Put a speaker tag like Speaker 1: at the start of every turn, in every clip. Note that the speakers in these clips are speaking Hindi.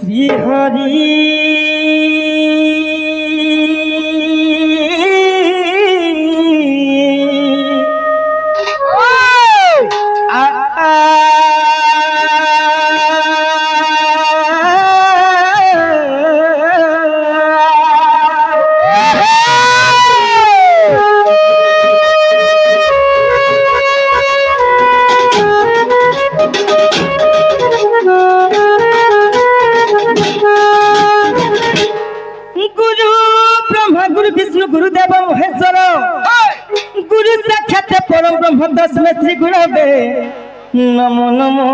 Speaker 1: श्री हरि गुरुदेव महेश्वर गुरु साक्षात परम ब्रह्म तस्मै श्री गुरवे नमो नमो।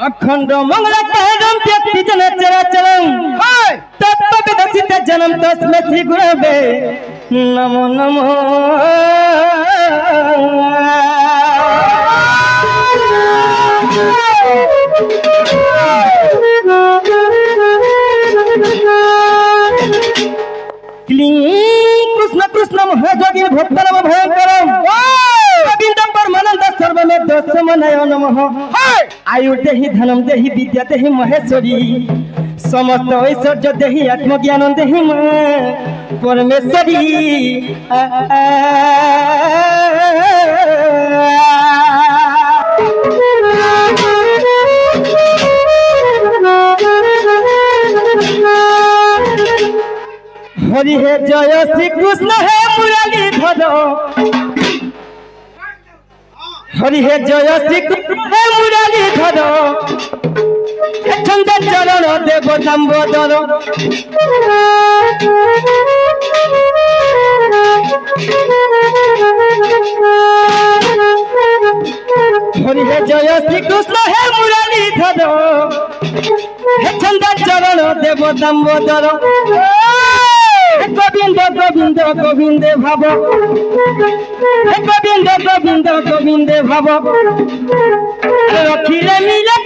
Speaker 1: अखंड मंगलकारं व्यक्ति जन चराचरं तत्त्वविदसित जन्म तस्मै श्री गुरवे नमो नमो। क्लीं कृष्ण कृष्ण महायोगी भक्तनम भयंकरम गोविंद परमानंद सर्वमेव समन्वय नमः। आयु देहि धनम देहि विद्या देहि महेश्वरी समस्त ऐश्वर्य देहि आत्मज्ञान देहि परमेश्वरी। हरि हे जय श्री कृष्ण हे मुरलीधर हरि हे जय श्री कृष्ण हे मुरलीधर छंद चरण देव दामोदर। हरि हे जय श्री कृष्ण हे मुरलीधर छंद चरण देव दामोदर। गोविंद गोविंद गोविंद भाव गोविंद गोविंद गोविंद भाव रखिले मिले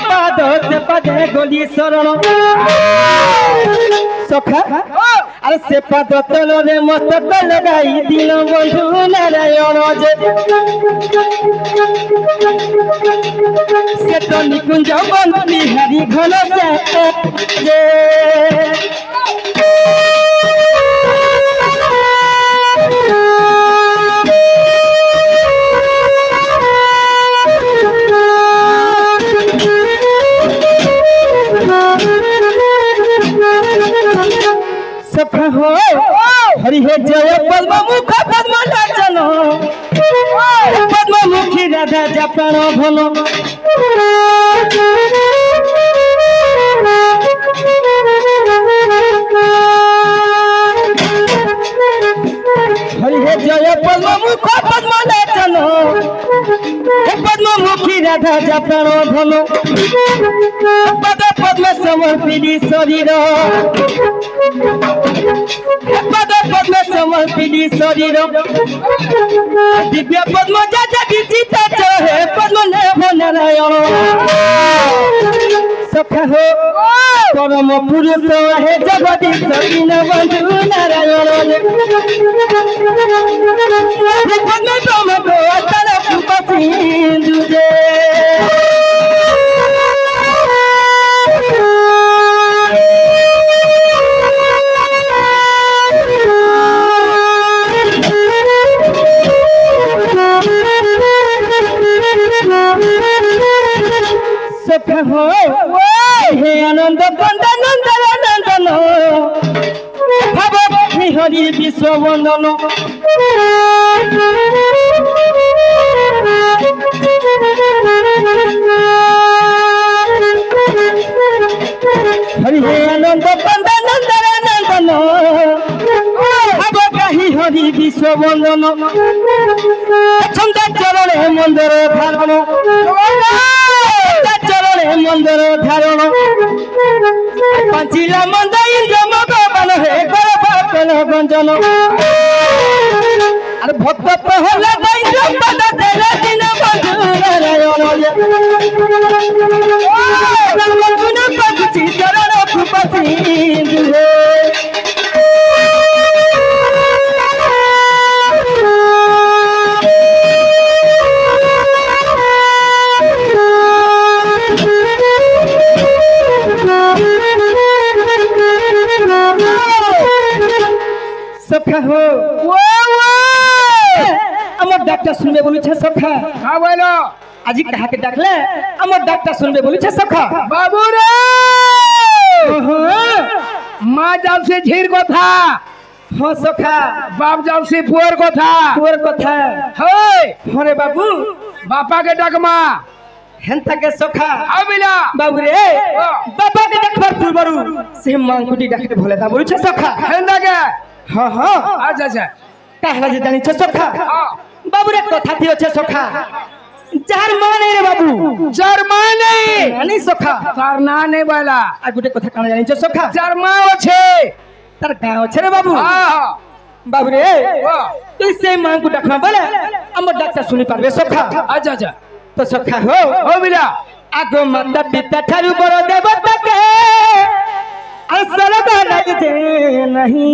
Speaker 1: पाद से पदे गोली शरण सखा अरे से पद तलरे मस्तक लगाई दिन बंधु नारायण से तो निकुंज बंदी हरि घन जे सफा हो हरि हे जय पद्म मुख पद्म नाचन पद्म मुखी राधा जपण भन। हरि हे जय पद्म मुख पद्म नाचन पद्म मुखी राधा जपण भन। पद पद्म समर्पिली शरीर पद पद्म समर्पिली शरीर दिव्य पद्म जाता विचित हे पद्म नाभ नारायण सखा हो परम पुरुष हे जगदीश दीन बंधु नारायण। पद्म तम को अतर सिंधु जे हो हे आनंद कंद नंदन नंदन भव हरि विश्व वंदन। हरि हे आनंद कंद नंदन नंदन भव हरि विश्व वंदन। छंद चरण मंदिर धारण मंदिर धारण पांचिला मंद इंद्र मगन हे कर गंजन। अरे भक्त प्रहलाद इंद्र पद तेरे दिन बंधु नारायण गुना पक्षी चरण कुपसी सखा हो আমার ডাক্তার শুনবে বলেছে সখা।
Speaker 2: হ্যাঁ বলো।
Speaker 1: আজি কাহাকে ডাকলে আমার ডাক্তার শুনবে বলেছে সখা।
Speaker 2: বাবু রে মা যাচ্ছে ঝির কথা।
Speaker 1: হ্যাঁ সখা।
Speaker 2: বাপ যাচ্ছে পুয়ের কথা।
Speaker 1: পুয়ের কথা।
Speaker 2: হ্যাঁ
Speaker 1: হরে বাবু
Speaker 2: বাপাকে ডাকমা
Speaker 1: হেনতাকে সখা।
Speaker 2: আবিলা
Speaker 1: বাবু রে বাবাকে ডাকবার পূর্বরু সে মাংকুটি ডাকতে ভুলে দা বলেছে সখা।
Speaker 2: হেনতাকে
Speaker 1: হ্যাঁ হ্যাঁ
Speaker 2: আচ্ছা আচ্ছা
Speaker 1: কাহলা যে জানিছ সখা।
Speaker 2: হ্যাঁ
Speaker 1: বাবুরে কথা দিয়েছে সখা যার মা নেই রে বাবু
Speaker 2: যার মা নেই
Speaker 1: জানি সখা
Speaker 2: তার না নেই বলা
Speaker 1: আর গোটে কথা কানা জানিছ সখা
Speaker 2: যার মা আছে
Speaker 1: তার গাঁ আছে রে বাবু।
Speaker 2: হ্যাঁ
Speaker 1: বাবুরে
Speaker 2: হ্যাঁ
Speaker 1: তুই সেই মাংকু ডাকনা বলে আমার ডাক্তার শুনি পারবে সখা।
Speaker 2: আচ্ছা আচ্ছা
Speaker 1: তো সখা হো
Speaker 2: ও বিলা
Speaker 1: আগো মাতা পিতা ঠারু বড় দেবতাকে আসল বানাইতে নাহি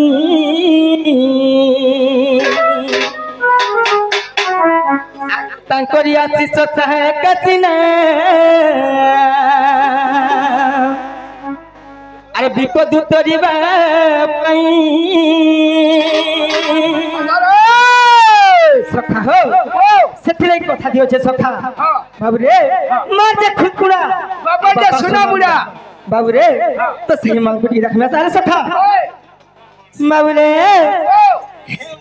Speaker 1: তাঙ্করি আশিস চাহে কাচিনা আরে বিপদ উতরিবা পাই সখা হো সেথিলে কথা দিয়েছে সখা। বাবুরে মার যে খুকুড়া
Speaker 2: বাবা যে সোনা বুড়া
Speaker 1: বাবুরে তো সেই মাংকুটি রাখবে তাহলে সখা। বাবুরে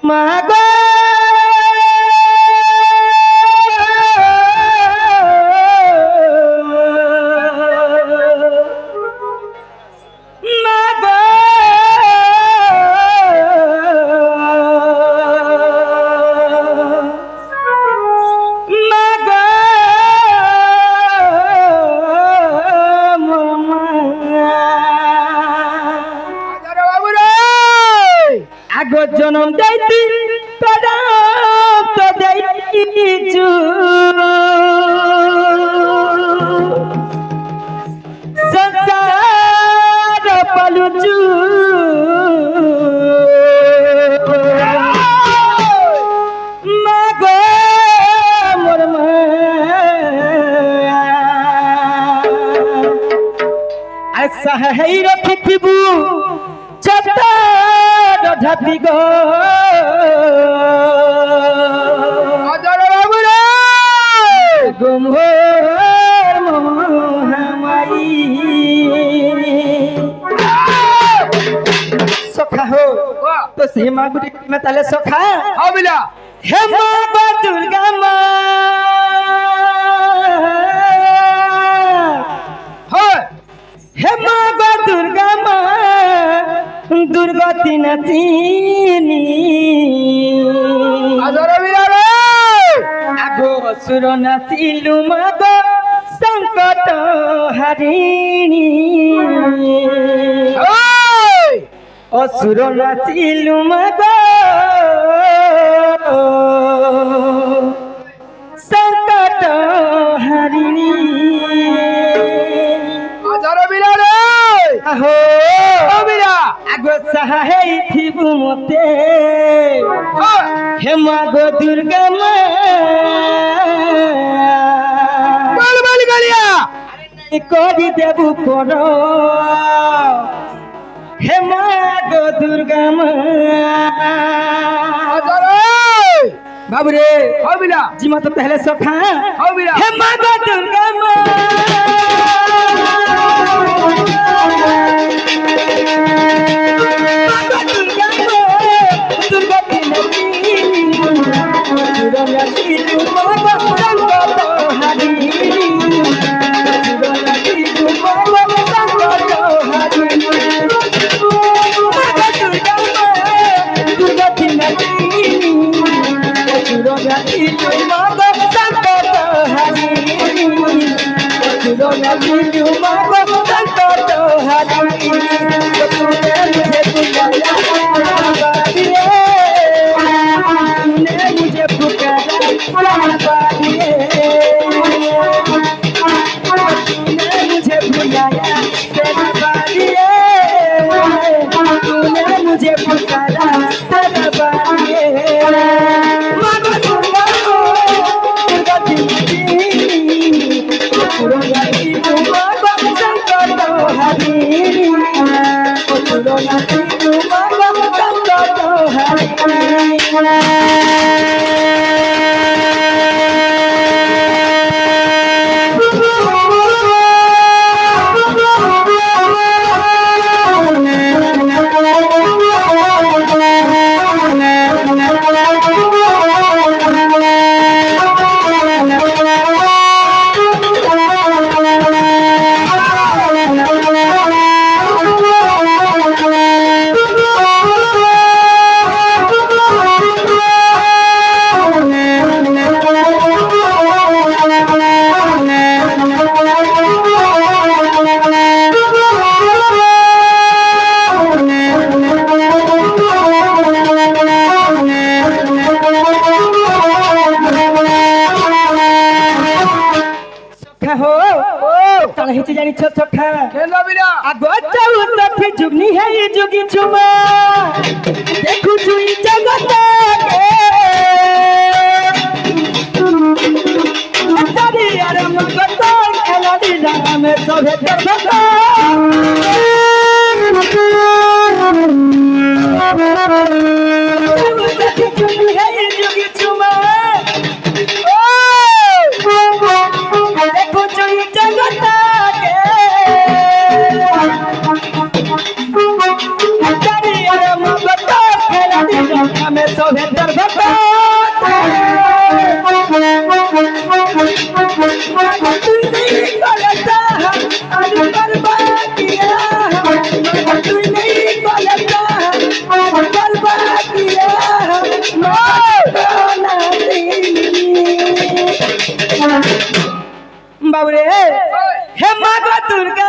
Speaker 1: মা গো মা গো মা গো
Speaker 2: বাবু রে
Speaker 1: আগো জনম দেইতি কদম তো দেইছু সংসার পালুচু মা গো মোর মা আশা হেই রখিবু চত ঢাপি গো
Speaker 2: বাবু রে
Speaker 1: গুমোর মহামাই সখা হো তো সেই মা গুটি মে তালে সখা।
Speaker 2: হ্যাঁ বিলা
Speaker 1: হে মা গো দুর্গা মা
Speaker 2: হ্যাঁ
Speaker 1: হে মা গো দুর্গা মা দুর্গতি নাচিনি
Speaker 2: আদর বিলা রে
Speaker 1: আগো অসুর নাচিলু মা গো সংকট হারিণী
Speaker 2: ওই
Speaker 1: অসুর নাচিলু মা গো সংকট হারিণী
Speaker 2: আদর বিলা রে
Speaker 1: আহো
Speaker 2: ও বিলা
Speaker 1: আগো সাহাই থিবু মতে হে মা গো দুর্গা মা
Speaker 2: বল বল গালিয়া
Speaker 1: করি দেবু কর হে মা গো দুর্গা মা
Speaker 2: আদর
Speaker 1: বাবুরে
Speaker 2: হ্যাঁ বিলা
Speaker 1: জিমা তো পহলে সখা
Speaker 2: হ্যাঁ বিলা
Speaker 1: হে মা গো দুর্গা মা দুর্গা मुझे पुकारा सखा हो कल हिच जानी छ सखा
Speaker 2: केना बिना
Speaker 1: आगो जाऊ सखी जुगनी है ये जुगी चुमा देखू जुई जगत के तारी आराम करता खेला दिला में सोहे करता जुगनी है ये जुगी चुमा देखो जुई जगत के तारी आराम करता खेला दिला में सोहे करता बाबरे हे माता दुर्गा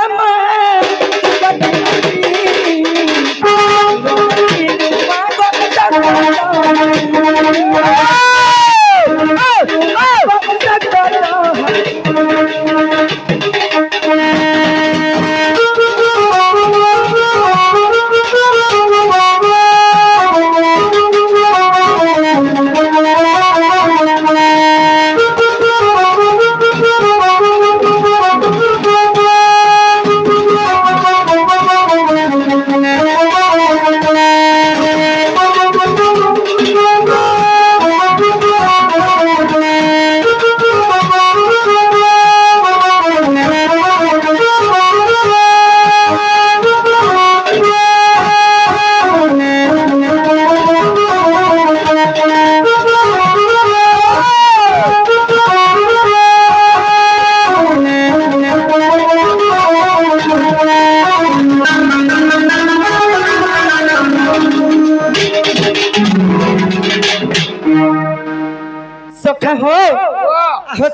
Speaker 1: सखा हो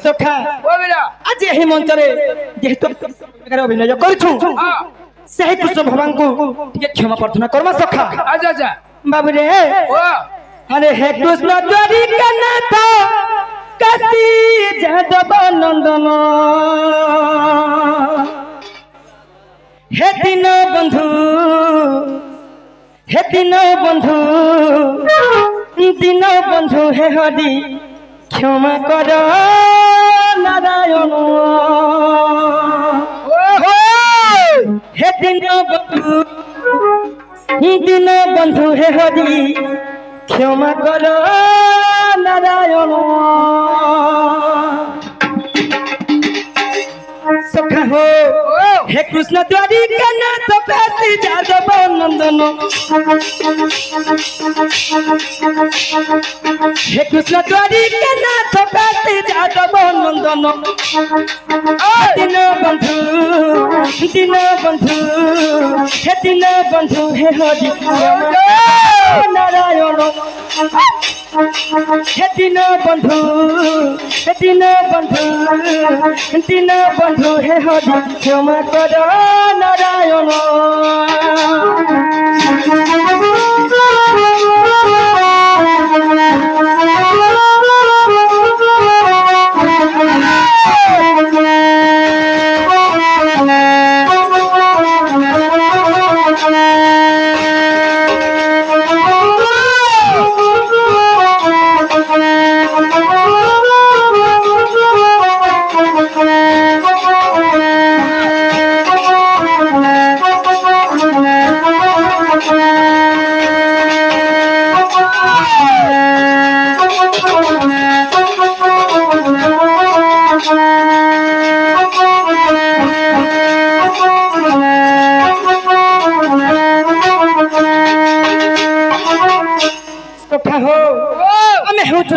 Speaker 1: सखा आज यही मंच जेहेतु अभिनय करूँ से कृष्ण भगवान को क्षमा प्रार्थना करमा सखा बाबू रे अरे हे कृष्ण द्वारिकानाथ काशी जादव नंदन हे दिन बंधु हे हरि क्षमा कर नारायण हे दिन बंधु हे हरि क्षमा कर नारायण सखा हो हे कृष्ण द्वारिकानाथ काशी जादव नंदन हे कृष्ण द्वारिकानाथ काशी जादव नंदन दिन बंधु हे दिन बंधु हे हरि नारायण हे दिन बंधु हे हरि क्षमा कर नारायण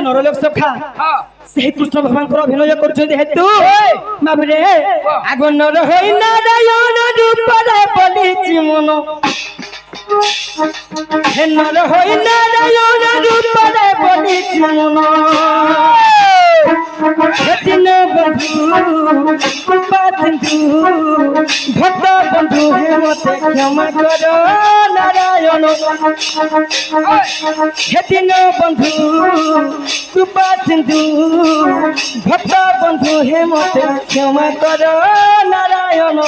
Speaker 1: नरलोक सखा से कृष्ण भगवान को अभिनय कर हेतु बाबुरे आग नर होई नारायण रूप बोली मन हे नर होई नारायण रूप बोली मन दिन बंधु कृपा सिंधु भक्त बंधु हे मते क्षमा करो नारायण हे दिन बंधु कृपा सिंधु भक्त बंधु हे मते क्षमा करो नारायण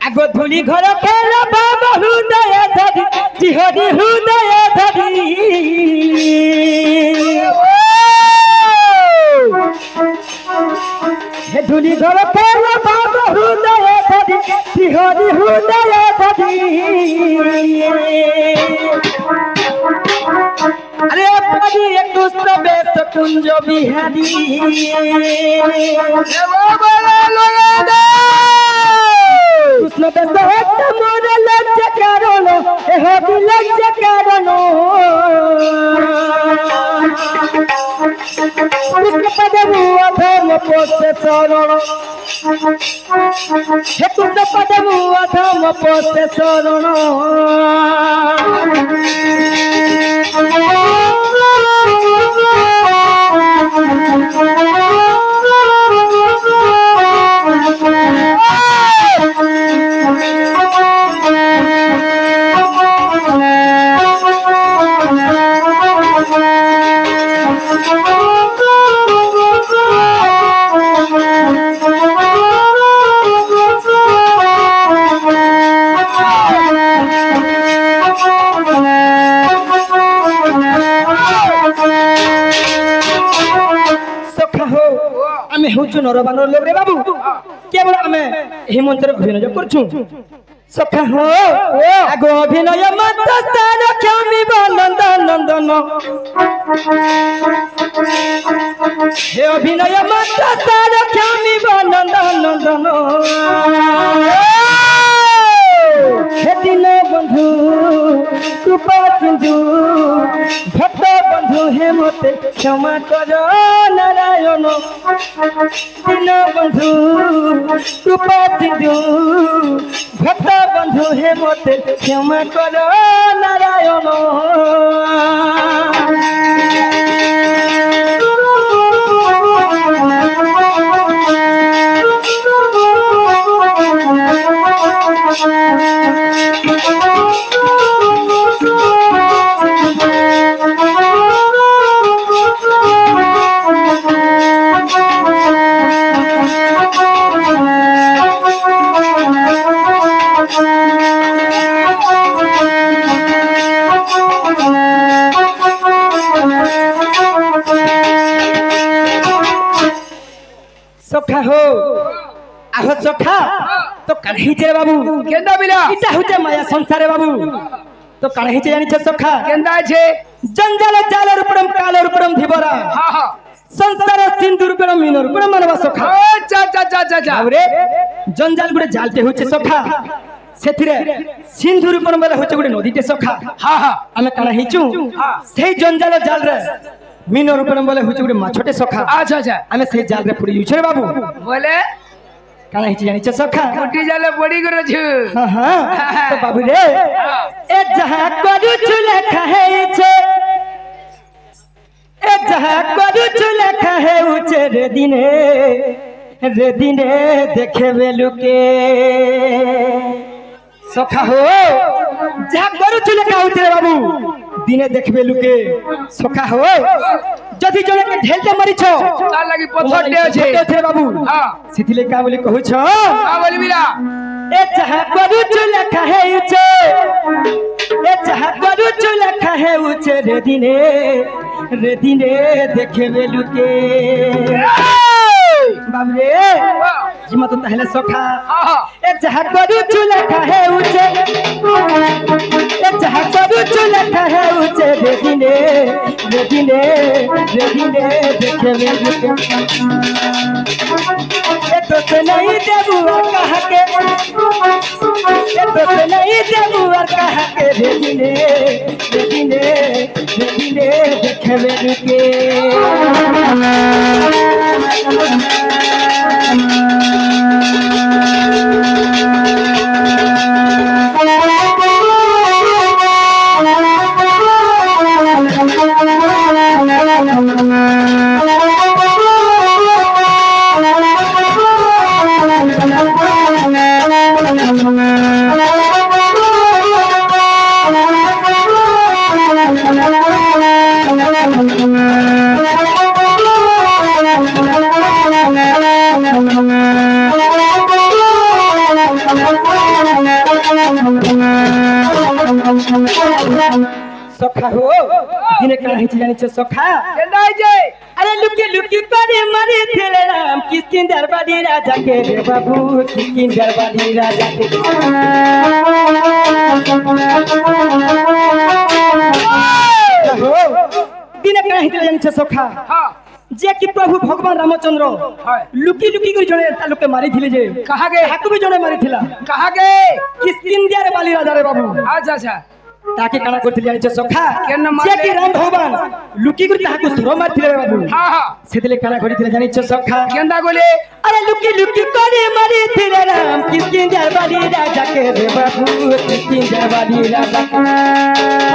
Speaker 1: आगो धूली घर खेल बाबा हृदय धरी जिहरी हृदय धरी हे धूली घर खेल बाबा हृदय धरी जिहरी हृदय धरी अरे परी एक दूसरा बेस कुंज बिहारी कृष्ण बेस मोर लज्ज कारण एह लज्ज कारण कृष्ण पदमु अधम पोषे शरण हे कृष्ण पदमु अधम पोषे शरण नर बानर लोग रे बाबू केवल आमे एही मंत्र अभिनय करछु सखा हो आगो अभिनय मत सार क्षमी नंदन नंदन हे अभिनय मत सार क्षमी नंदन नंदन हे दिन बंधु कृपा सिंधु भक्त बंधु हे मते क्षमा करो नारायण दिन बंधु कृपा सिंधु भक्त बंधु हे मते क्षमा करो नारायण सखा हो आहो सखा तो कहीं जे बाबू
Speaker 2: केंदा बिला
Speaker 1: इटा होते माया संसारे बाबू तो कहीं जे जानि छ सखा
Speaker 2: केंदा छे
Speaker 1: जंजाल जाल रूपम काल रूपम धिबरा
Speaker 2: हां हां
Speaker 1: संसार सिंधु रूपम मीन रूपम मानवा सखा
Speaker 2: अच्छा अच्छा अच्छा अच्छा
Speaker 1: रे जंजाल गुडे जालते होचे सखा सेथिरे सिंधु रूपम बेला होचे गुडे नदीते सखा
Speaker 2: हां हां
Speaker 1: हमें काना हिचू सेही जंजाल जाल रे मीन रूपम बेला होचे गुडे माछटे सखा
Speaker 2: अच्छा अच्छा
Speaker 1: हमें सेही जाल रे पड़ी यूछे बाबू
Speaker 2: बोले
Speaker 1: काना हिची जानि छ सखा
Speaker 2: उठी जाले पड़ी करो छु
Speaker 1: हां हां तो बाबू रे ए जहां करू चुले खाए छे ए जहां करू चुले खाए उचे रे दिने देखे बेलुके सखा हो जहां करू चुले खाए उचे बाबू दिने देखबे लुके सखा हो जदी जने के ढेलते मरी छ
Speaker 2: तार लागि पत्थर दे छे
Speaker 1: थे बाबू
Speaker 2: हां
Speaker 1: सिथिले का बोली कहू छ
Speaker 2: का बोली बिला
Speaker 1: ए चाह करू चूल्हा खाए उचे ए चाह करू चूल्हा खाए उचे रे दिने देखे बेलुके बाबरे जिमा तो तहले सोखा ए चाह करू चूल्हा खाए उचे ए चाह करू चूल्हा खाए उचे रे दिने देखे बेलुके तो से नहीं देबू और कहा के तो से नहीं देबू और कहा के दिने देखे बेलुके सोखा हो दिने कला हिच जानी छ सोखा
Speaker 2: केंदा जे
Speaker 1: अरे लुकी करे मरे थेले राम किसकिन दरबारी राजा के रे बाबू किसकिन दरबारी राजा के हो दिने कला हिच जानी छ सोखा
Speaker 2: हां
Speaker 1: जे कि प्रभु भगवान रामचंद्र लुकी कर जने तालुक के मारी थिले जे
Speaker 2: कहा गे
Speaker 1: हाकु भी जने मारी थिला
Speaker 2: कहा गे
Speaker 1: किसकिन दरबारी राजा रे बाबू
Speaker 2: अच्छा
Speaker 1: ताके काना करथिले जानि छ सोखा
Speaker 2: केन मार
Speaker 1: जे कि राम भगवान लुकी कर ताहाकु सुरो मारथिले रे बाबू
Speaker 2: हां
Speaker 1: सेतले काना करथिले जानि छ सोखा
Speaker 2: केंदा गोले
Speaker 1: अरे लुकी करे मारी थिले राम किसकिन दरबारी राजा के रे बाबू किसकिन दरबारी राजा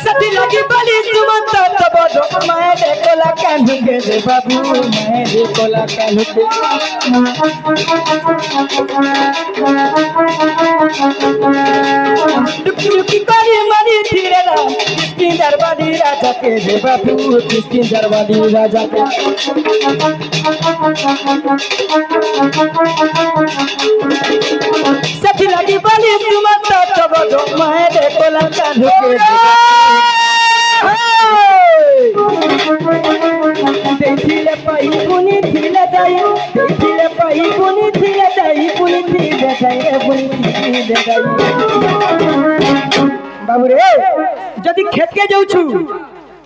Speaker 1: सती लगी बली सुमंत तब दो मैं देखो ला कान्हू के रे बाबू मैं देखो ला कान्हू के लुकी करे मारी थिले राम किसकिन दरबारी राजा के रे बाबू किसकिन दरबारी राजा के सती लगी बली सुमंत तब दो मैं देखो ला कान्हू के देखिले पाई पुनी थिले जाई देखिले पाई पुनी थिले जाई पुनी थिले जाई बाबू रे जदी खेत के जाऊ छु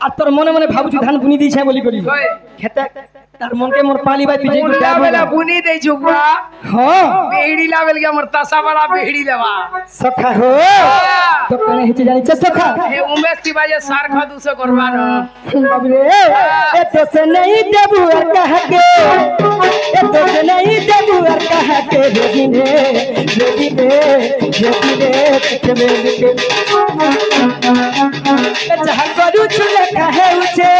Speaker 1: आ तोर मने मने भाबु छु धान बुनी दी छै बोली करी खेत तार मन के मोर पाली बाई पीछे
Speaker 2: बुला बेला बुनी दे छु बुआ
Speaker 1: हां
Speaker 2: बेहड़ी लावेल के मोर तसा वाला बेहड़ी लेवा
Speaker 1: सखा हो तो कने हिच जानी छ सखा
Speaker 2: ए उमेश तिवारी सार खा 200 करवा न
Speaker 1: बाबू रे ए तो से नहीं देबू और कह के ए तो से नहीं देबू और कह के दिने के के चाह करू चुला कहे उचे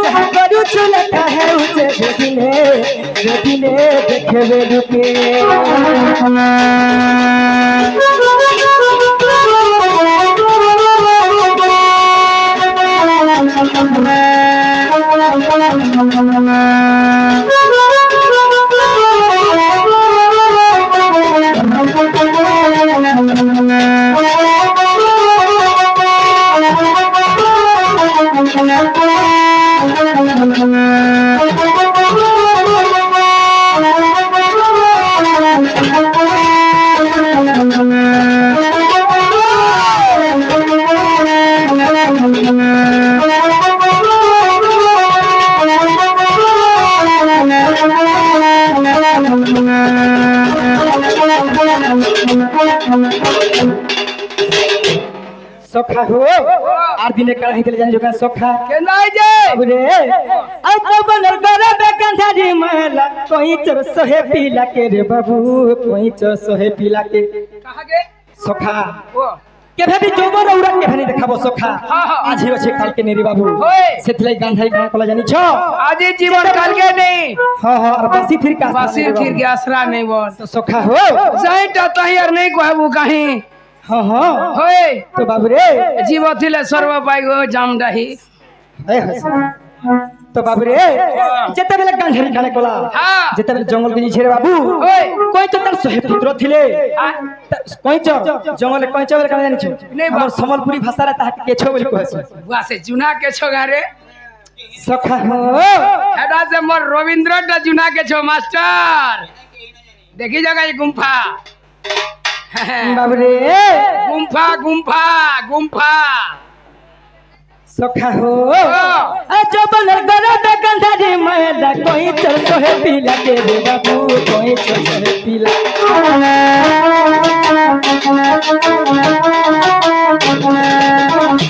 Speaker 1: चाह करू चुला कहे उचे दिने देखे बेलुके सोखा हो आर दिने कला हितले जानि जोका सोखा
Speaker 2: के नाइ जे
Speaker 1: अबरे आ तो बनल गरे बे गंधारी महला कोई चर सोहे पीला के रे बाबू कोई चर सोहे पीला के
Speaker 2: कहा गे
Speaker 1: सोखा
Speaker 2: ओ
Speaker 1: केभे भी जोबर औरा केभे नहीं देखाबो सोखा
Speaker 2: हाँ।
Speaker 1: आज ही अछि काल के नेरी बाबू
Speaker 2: ओए
Speaker 1: सेतले गंधाई कला कला जानि छ
Speaker 2: आज जीवन काल के नहीं
Speaker 1: हां हां और बसी फिर का
Speaker 2: बसी फिर के आसरा नहीं बोल
Speaker 1: तो सोखा हो
Speaker 2: जाई त तहियर नहीं कहबू कहीं
Speaker 1: हां हां
Speaker 2: होए
Speaker 1: तो बाबू रे
Speaker 2: जीव थिले सर्व पाई गो जाम दही
Speaker 1: ए हस तो बाबू रे जेते बेले गांधरी खाने कोला
Speaker 2: हाँ।
Speaker 1: जेते बेले जंगल के नीचे रे बाबू
Speaker 2: ओए।
Speaker 1: कोई तो तार सहे पुत्र थिले
Speaker 2: हाँ।
Speaker 1: कोई जंगल कोई बेले काने जानिछ
Speaker 2: नहीं
Speaker 1: हमर संबलपुरी भाषा रे ताहा केछो बोली कहस
Speaker 2: बुआ से जुना के छो गारे
Speaker 1: सखा हो
Speaker 2: हेडा से मोर रविंद्र टा जुना के छो मास्टर देखी जगह ये गुम्फा
Speaker 1: बाबू रे
Speaker 2: गुम्फा गुम्फा गुम्फा
Speaker 1: सखा हो जो बलर गरा द गंधारी मैला कोई चल सोहे पीला के रे बाबू कोई चल सोहे पीला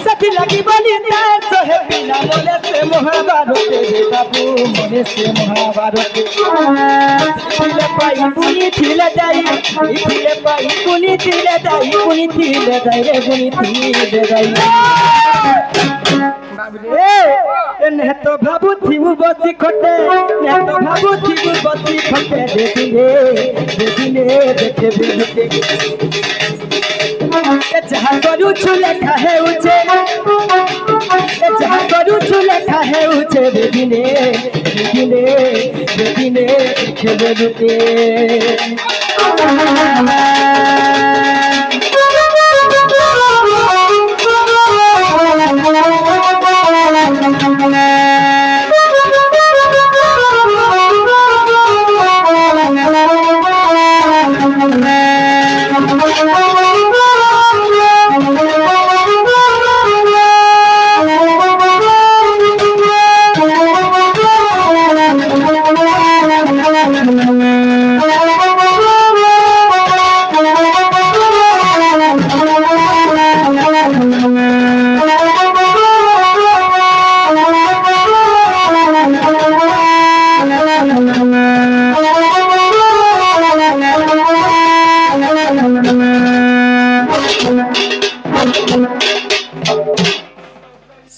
Speaker 1: सखी लगी बोली तार सोहे पीला मोले से मोहबारो के रे बाबू मोले से मोहबारो के पीले पाई पुनी थिले जाई पीले पाई पुनी थिले जाई पुनी थिले जाई रे पुनी थिले जाई ने तो भाबू थी वो बसी खोटे ने तो भाबू थी वो बसी खोटे देखिने देखे बिलके ए जहां करू छुले खाए उचे ए जहां करू छुले खाए उचे देखिने देखे बिलके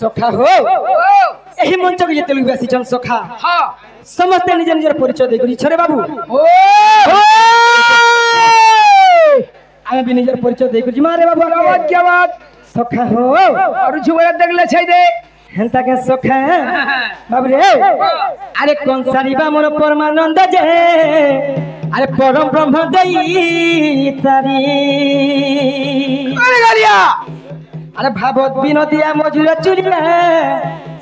Speaker 1: सखा हो एही मंच के तेलुगु भाषी जन सखा
Speaker 2: हाँ
Speaker 1: समस्त निज निजर परिचय दे गरी छरे बाबू आमे भी निजर परिचय दे गरी मारे बाबू
Speaker 2: क्या बात
Speaker 1: सखा हो
Speaker 2: और छुबे देखले छै दे
Speaker 1: हेंता के सखा बाबू रे अरे कौन सारी बा मोर परमानंद जे अरे परम ब्रह्म देई तारी
Speaker 2: अरे गालिया
Speaker 1: अरे भागवत विनोदिया मजुर चुरिया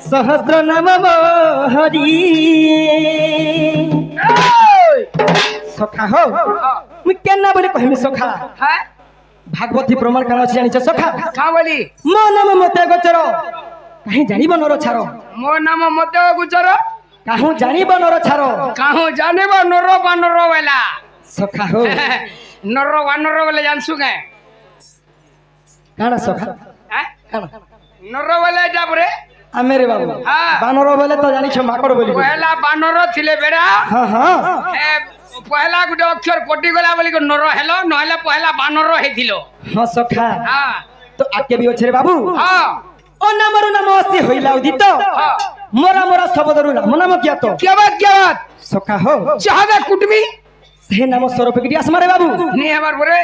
Speaker 1: सहस्र नाम हरि सखा हो मु केना बोले कहमी सखा
Speaker 2: है
Speaker 1: भागवती प्रमाण कान अछि जानिछ सखा
Speaker 2: का बोली
Speaker 1: मो नाम मते गोचर काहे जानिब नर छारो
Speaker 2: मो नाम मते गुजर
Speaker 1: काहू जानिब नर छारो
Speaker 2: काहू जानेबो नरो बानरो वाला
Speaker 1: सखा हो
Speaker 2: नरो बानरो वाला जानसु के
Speaker 1: काना सखा
Speaker 2: हैं
Speaker 1: काना
Speaker 2: नरो वाला जाबरे
Speaker 1: आमेरे बाबू
Speaker 2: हाँ।
Speaker 1: बानर बोले तो जानिछ माकड़ बोली
Speaker 2: पहला बानर थिले बेड़ा
Speaker 1: हां हां
Speaker 2: ए पहला गुटे अक्षर कटि गला बोली को नरो हेलो नहले पहला बानर हेथिलो
Speaker 1: हां सखा
Speaker 2: हां
Speaker 1: तो आके भी ओछरे बाबू
Speaker 2: हां
Speaker 1: ओ नामरु नाम अस्ति होइला उदित
Speaker 2: हां
Speaker 1: मोरा मोरा शब्दरु नाम नाम क्या तो
Speaker 2: क्या बात
Speaker 1: सखा हो
Speaker 2: चाहदा कुटमी
Speaker 1: से नाम स्वरूप की असमारे बाबू
Speaker 2: नी हमार बरे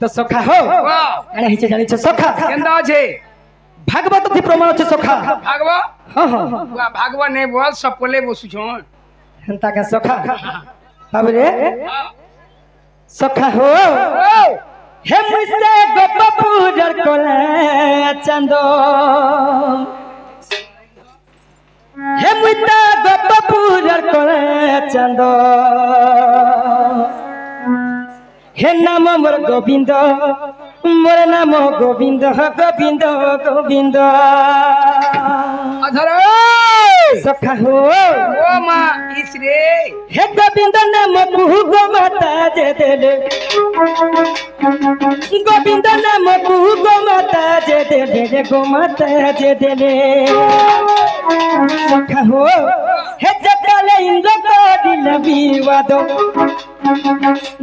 Speaker 1: तो सखा हो
Speaker 2: वाह
Speaker 1: एना हिचे जानि छ सखा
Speaker 2: केंदा छे
Speaker 1: भागवत थी प्रमाण छ सखा
Speaker 2: भागवा
Speaker 1: हां हां
Speaker 2: वाह भागवा ने बोल सपले बसु छन
Speaker 1: हंता का सखा बाबू रे सखा हो हे मुझसे गोप पूजर कोले चंदो हे मुझसे गोप पूजर कोले चंदो हे नाम मोर गोविंद मोर नाम गोविंद गोविंद गोविंद
Speaker 2: अधर
Speaker 1: सखा हो
Speaker 2: ओ मां इसरे
Speaker 1: हे गोविंद नाम कुहु गो माता जे देले गोविंद नाम कुहु गो माता जे देले रे गो माता जे देले सखा हो हे जकाले इंद्र को दिल विवाद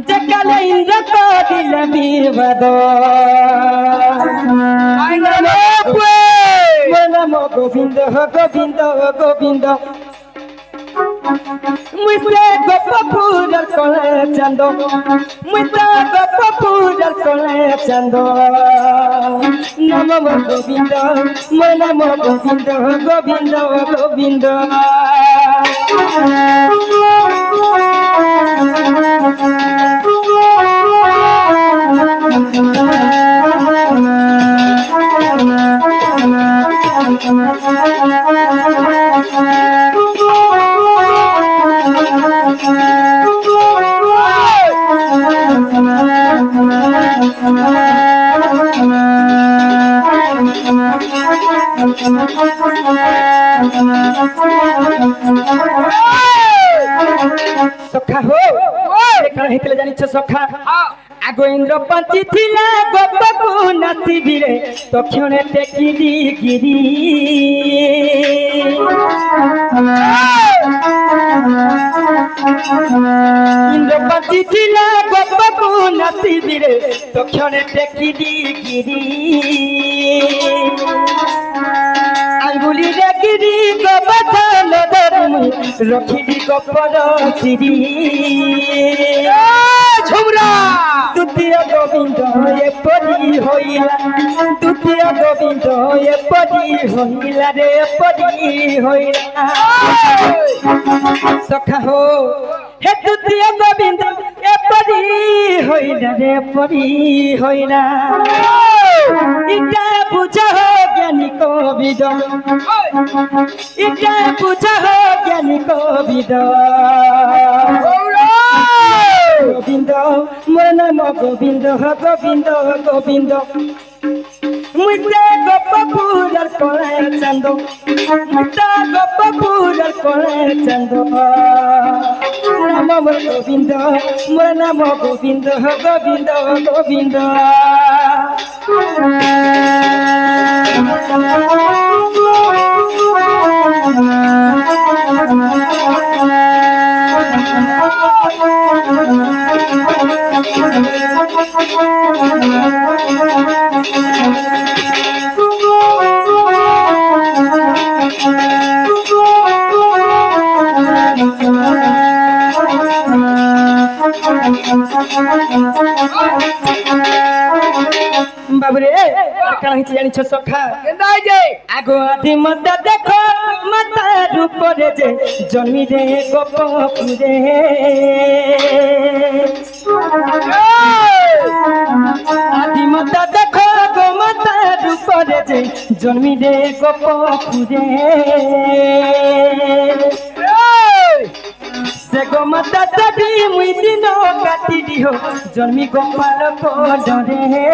Speaker 1: जकाले इंद्र को दिल विवाद नाम गोविंद गोविंद गोविंद मुझसे गप पूरल कोले चंदो मुझसे गप पूरल कोले चंदो नमो गोविंद मोर नमो गोविंद गोविंद गोविंद सखा हो कहीं चले जानी सखा आगो इंद्र पंची थिला गपकु नाचिबिरे तक्षणे टेकिरी गिरी इंद्र पंची थिला गपकु नाचिबिरे तक्षणे टेकिरी गिरी अंगुली रे गिरी गबथल धरमु रखिली गपर सिरी झुमरा द्वितीय गोविंद एपरी होइला द्वितीय गोविंद एपरी होइला रे एपरी होइला सखा हो हे द्वितीय गोविंद एपरी होइला रे एपरी होइला इटा पूजा हो ज्ञानी कोविद इटा पूजा हो ज्ञानी कोविद गोविंद मोर नाम गोविंद गोविंद गोविंद मुझसे गप पूरल कोले चंदो मुझसे गप पूरल कोले चंदो नाम मोर गोविंद मोर नाम गोविंद गोविंद गोविंद बाबरे कहीं जानी सखा आगो आदि मत देखो माता रूप रे जे जन्मी रे गोपपुरे आदि मत देखो गो माता रूप रे जे जन्मी रे गोपपुरे से गो माता तभी मुई दिन काटी दियो जन्मी गोपाल को डरे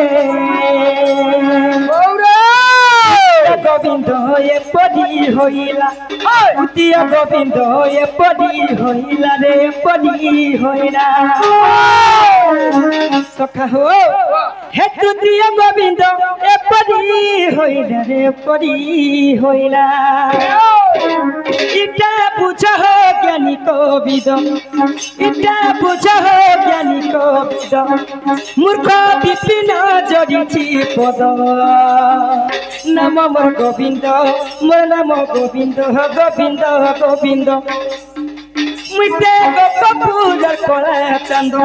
Speaker 1: गोविंद एपरी होइला द्वितीय गोविंद एपरी होइला रे एपरी होइला सखा हो हे द्वितीय गोविंद एपरी होइला रे एपरी होइला इटा पूजा हो ज्ञानी कोविद इटा पूजा हो ज्ञानी कोविद मूर्ख विपिन जड़िछि पद नाम मोर गोविंद मोर नाम गोविंद गोविंद गोविंद मुझे गप पूजल कोले चंदो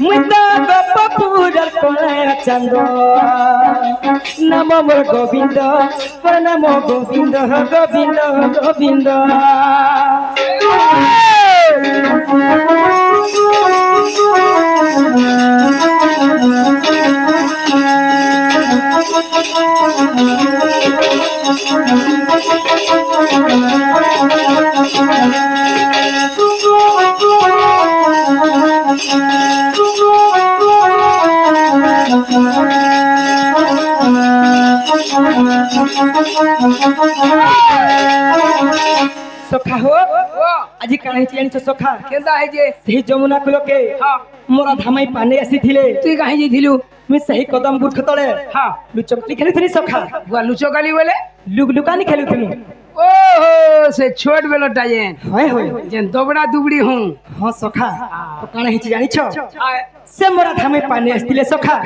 Speaker 1: मुझे गप पूजल कोले चंदो नाम मोर गोविंद मोर नाम गोविंद गोविंद गोविंद सखा हो आज कहीं जानी सखा
Speaker 2: केंदा है जे
Speaker 1: सही जमुना कुल के मोरा धामाई पानी आसीथिले
Speaker 2: तू कहीं जेथिलु
Speaker 1: मैं सही कदम गुठ तले
Speaker 2: हां
Speaker 1: लुचकली खेलुथनी सखा
Speaker 2: बुआ लुचकाली बोले
Speaker 1: लुगलुकानी खेलुथनी
Speaker 2: ओहो से छोट बेलटा जे
Speaker 1: होय होय
Speaker 2: जे दोबड़ा दुबड़ी हूं
Speaker 1: हां सखा तो काना हिची जानी छ से मोरा धामाई पानी आसीथिले सखा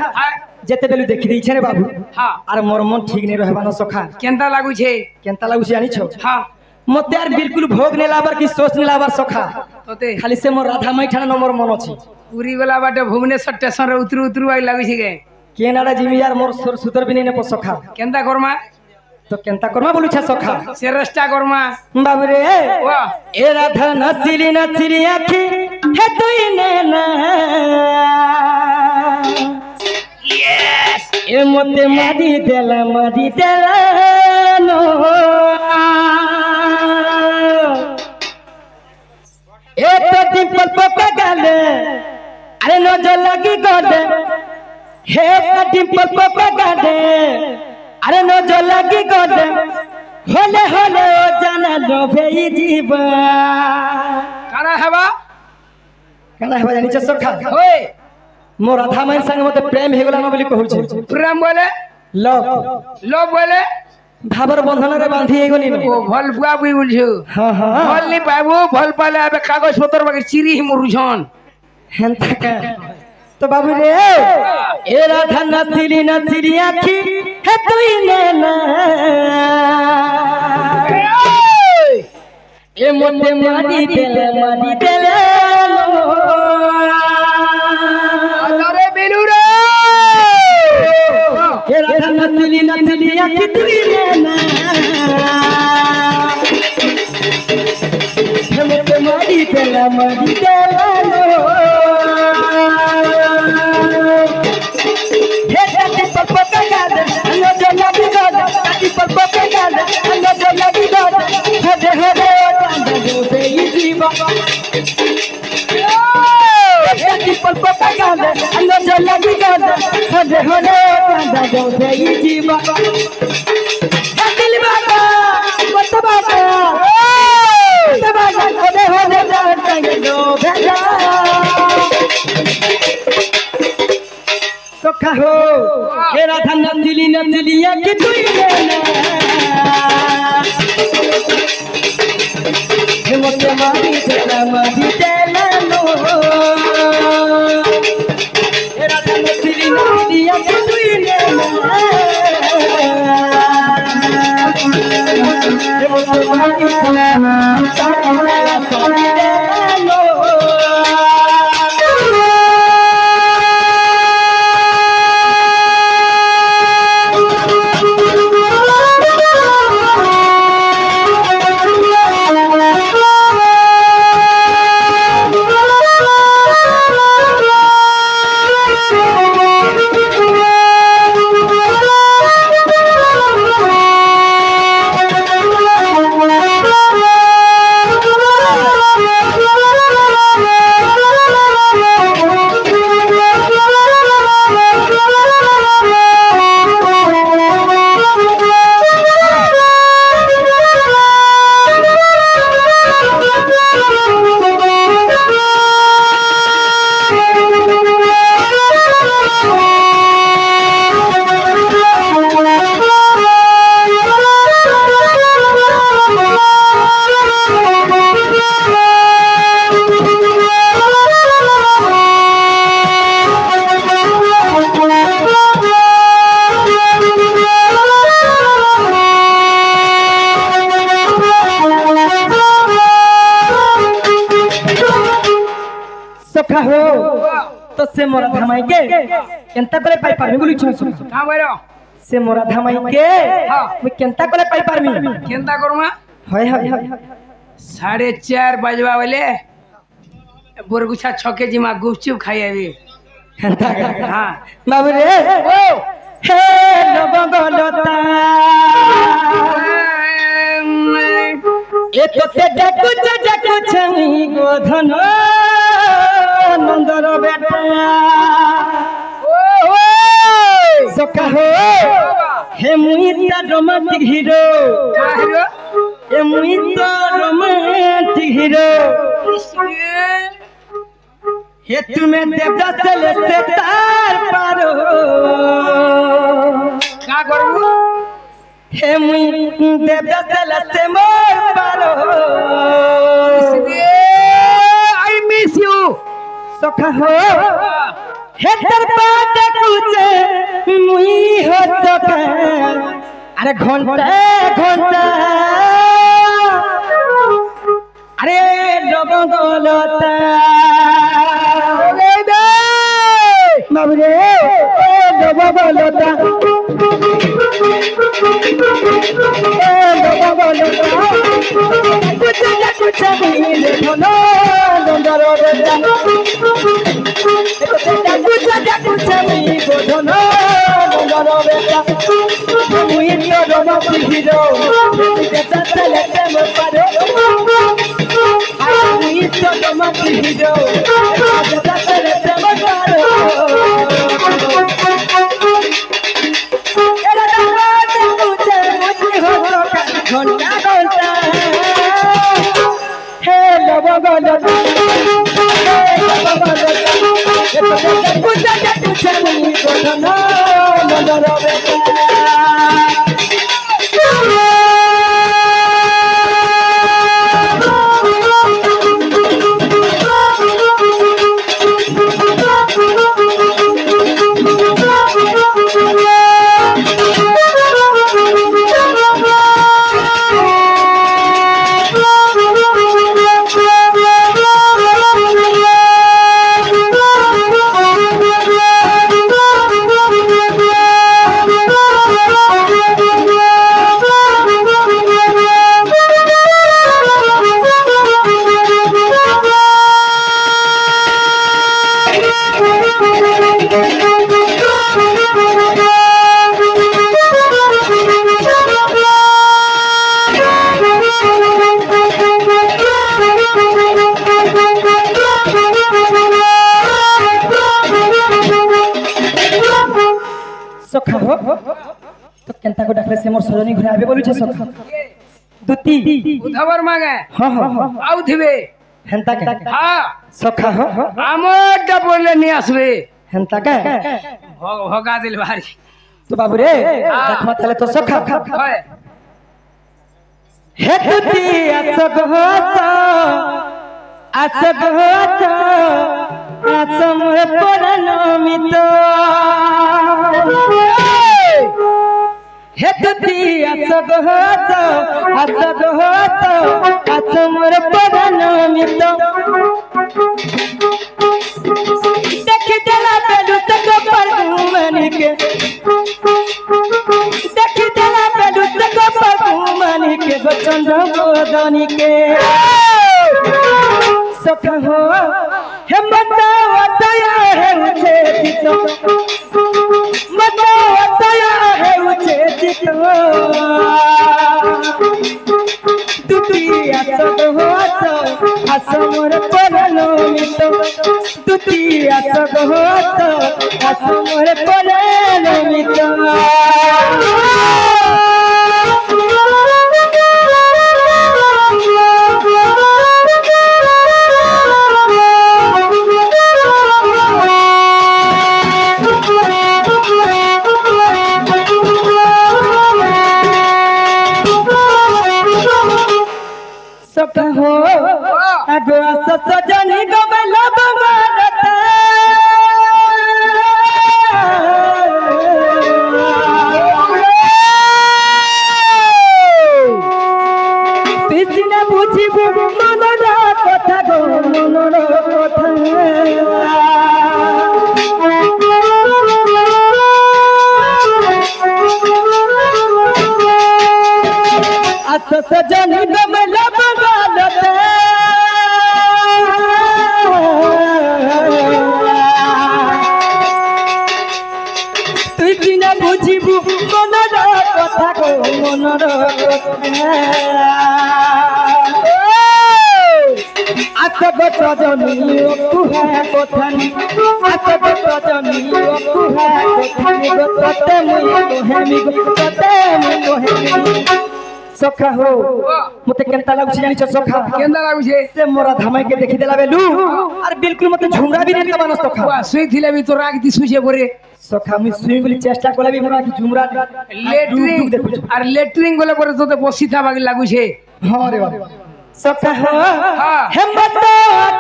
Speaker 1: जेते बेलु देखि दै छे रे बाबू
Speaker 2: हां
Speaker 1: आर मोर मन ठीक नै रहबानो सखा
Speaker 2: केंता लागु छे
Speaker 1: केंता लागु छे जानी छ
Speaker 2: हां
Speaker 1: मते यार बिल्कुल भोग ने लाबर की सोच ने लाबर सखा
Speaker 2: तोते
Speaker 1: खाली से मोर राधा माई ठाना नंबर मन अछि
Speaker 2: पूरी गला बाटे भुवनेश्वर स्टेशन रे उतरू उतरू आई लागै छै गे
Speaker 1: केनाडा जिमी यार मोर सुर सुतर बिनी ने सखा
Speaker 2: केंता करमा
Speaker 1: तो केंता करमा बोलू छ सखा
Speaker 2: से रस्ता करमा
Speaker 1: बाबू रे
Speaker 2: वाह
Speaker 1: ए राधा नसिली आखी हे तुई ने ना
Speaker 2: यस
Speaker 1: ए मते मारी देला नो ए तो डिंपल पप्पा गाले अरे नजर लगी गोदे हे तो डिंपल पप्पा गाले अरे नजर लगी गोदे होले होले ओ जाना लो भेई जीवा
Speaker 2: काना हेबा
Speaker 1: जानी छ सखा
Speaker 2: ओए
Speaker 1: मोर राधा माई संग मते प्रेम हे गेला न बोली कहू छ
Speaker 2: प्रेम बोले
Speaker 1: लव
Speaker 2: लो बोले
Speaker 1: भाबर बंधन रे बांधी हे गनी
Speaker 2: ओ भल बुआ बुई बुझू
Speaker 1: हां हां
Speaker 2: भल नि पाबो भल पाले आबे कागज पत्र बाकी चिरी ही मरुछन
Speaker 1: हेंता का तो बाबू रे ए राधा नसिली आखी हे तुई ने ना ए मोते मारी देले
Speaker 2: अरे बेलू रे
Speaker 1: ए राधा नसिली आखी तुई ने ना हे मोते मारी देले सखा हो हे राधा नसिली आखी तुई ने ना हे मोते मारी देला नो हे राधा नसिली आखी तुई ने ना हे मोते मारी देला नो सखा हो तो से मोरा धमाई के केंता करे पाई पारमी बोली छ
Speaker 2: का बरो
Speaker 1: से मोरा धमाई के मैं केंता करे पाई पारमी
Speaker 2: केंता करमा
Speaker 1: हाय हाय
Speaker 2: 4:30 बजवा वाले बोरगुछा छके जिमा गुपचुप खाई आबी
Speaker 1: केंता
Speaker 2: हां
Speaker 1: बाबू रे ओ हे नबगलता ए तो ते जकु छमी गोधन नंदर बेटा
Speaker 2: ओ
Speaker 1: सखा हो हे मुइता रोमांटिक हीरो ए मुइता रोमांटिक हीरो हे तुम्हें देवदास चले से तार पारो
Speaker 2: का करू
Speaker 1: हे मुई देवदास चले से मोर पारो
Speaker 2: आई मिस यू
Speaker 1: सखा हो हे तर बात कुछ मुई हो सका अरे घंटा আরে নবগলতা বাবুরে নবগলতা सखा हो तो केनता को डाकले से मोर सजनी घरे आबे बोलु छे सखा दुती
Speaker 2: उधवर मांगे
Speaker 1: हां हां हां
Speaker 2: आउ थिबे
Speaker 1: हेंता के
Speaker 2: हां
Speaker 1: सखा हो
Speaker 2: आमोडा बोलले नि आसबे
Speaker 1: हेंता के
Speaker 2: भगा दिल भारी
Speaker 1: तो बाबू रे देखमा तले तो सखा
Speaker 2: होय
Speaker 1: हे दुती असग हो असम परनमित हे दुती असग हो असम परनमित देख देला बेलु तक पर घूमन के देख देला बेलु तक पर घूमन के चंद्र बदनी के सख हो हे बताया है उचे चित बताया है उचे चित दुतिया सब हो असमर परनमित दुतिया सब हो असमर परनमित सख हो अगो सजनी गमला बंगारता पिछले बुझिबु मनर कथा गो मनर कथा सजनी गमला बंगारता तुई ना बुझिबु मनर कथा गो मनर कथा आसब सजनी कुहा कथनी आसब सजनी कुहा कथनी गते मुई कोहेमी गते मुई कोहेमी सखा हो मते केनता लागु छै जानि छ सखा
Speaker 2: केंदा लागु छे
Speaker 1: से मोरा धमाई के देखि देला बेलु और बिल्कुल मते झुंगरा भी नहीं तबान सखा
Speaker 2: वा सुई थिले भी तो राग दिसु छे बोरे
Speaker 1: सखा मी सुई बोली चेष्टा कोला भी मोरा कि झुंगरा
Speaker 2: लेटरिंग देखु और लेटरिंग गोले पर तो बसी था बाकी लागु छे
Speaker 1: हां रे बाबा सखा हो हिम्मत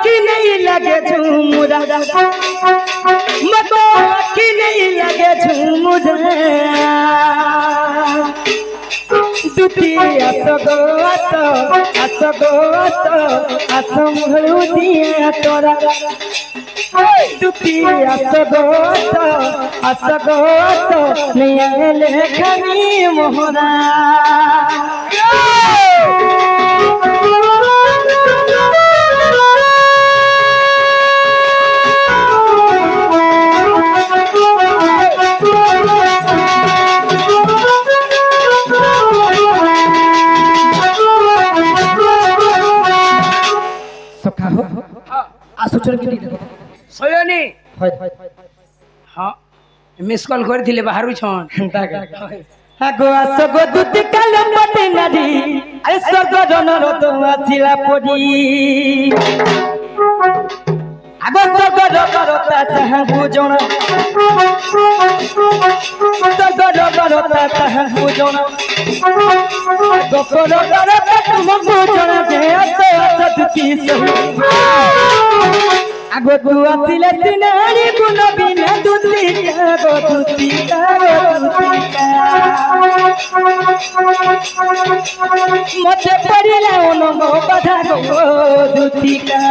Speaker 1: की नहीं लगे झुमुरा मत की नहीं लगे झुमुरा দুটি আসো গো আসো গো আসো মহলু দিয়ে তোরা দুটি আসো গো নিয়ে লেখানি মোহরা সখা হো আসো চল কি দেখো
Speaker 2: সয়নি
Speaker 1: হয়
Speaker 2: হ্যাঁ মিস কল করেছিলে বাহারু ছন
Speaker 1: আগো আসো গো দুটি কালো পটে নারী আরে স্বর্গ জনরত আছিলা পড়ি আগো স্বর্গ জনরতা তাহা বুঝনা স্বর্গ জনরতা তাহা বুঝনা গোপন জনরতা তুম বুঝনা যে আসো আসো দুটি সহি আগো তু আসিলে সিনারি গুণ বিনা দুটি আগো দুটি মতে পড়িলে অনুম বাধা গো দুটিকা